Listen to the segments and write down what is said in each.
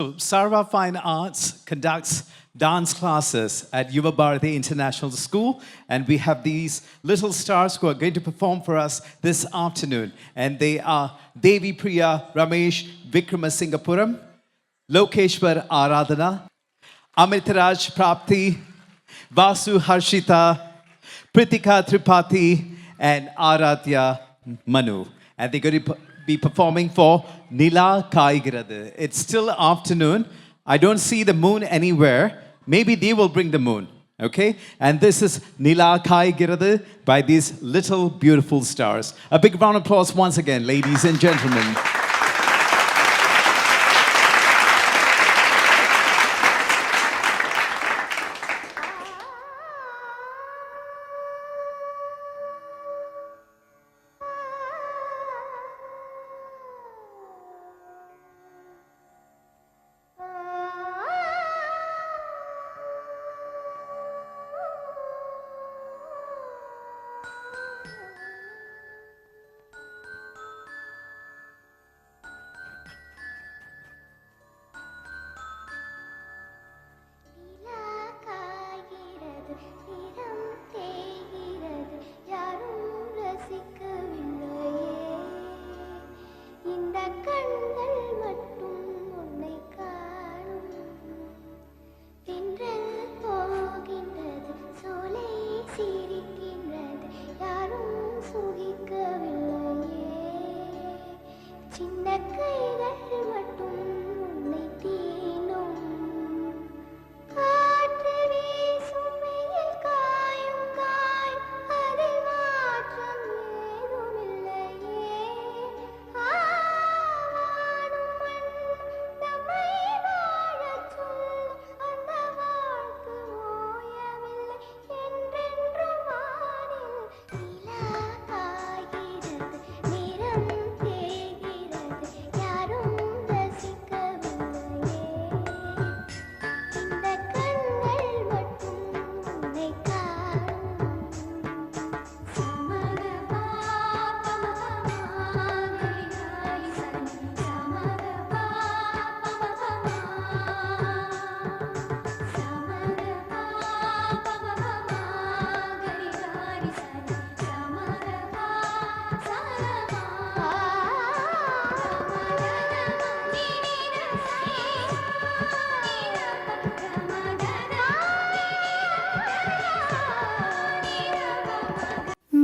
Sarva Fine Arts conducts dance classes at Yuva Bharati International School, and we have these little stars who are going to perform for us this afternoon. And they are Devi Priya Ramesh Vikramasingapuram, Lokeshwar Aradhana, Amitraj Prapti, Vasu Harshita, Pritika Tripathi, and Aradhya Manu. And they're going to be performing for Nila Kaigirathu. It's still afternoon. I don't see the moon anywhere. Maybe they will bring the moon. Okay? And this is Nila Kaigirathu by these little beautiful stars. A big round of applause once again, ladies and gentlemen.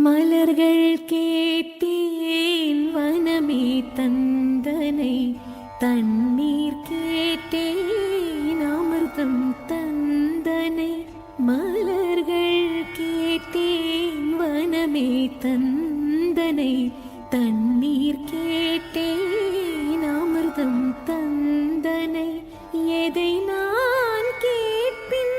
மலர்கள் கேட்டேன் வனமே தந்தனை, தண்ணீர் கேட்டேன் அமிர்தம் தந்தனை. மலர்கள் கேட்டேன் வனமே தந்தனை, தண்ணீர் கேட்டேன் அமிர்தம் தந்தனை. எதை நான் கேட்பின்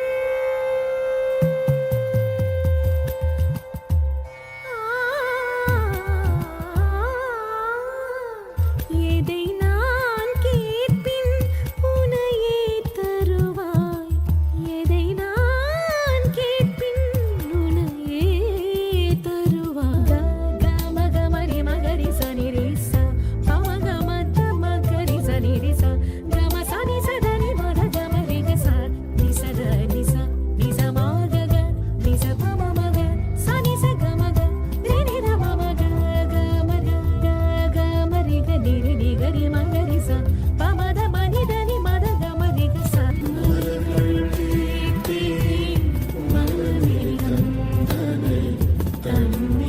தண்ணீர்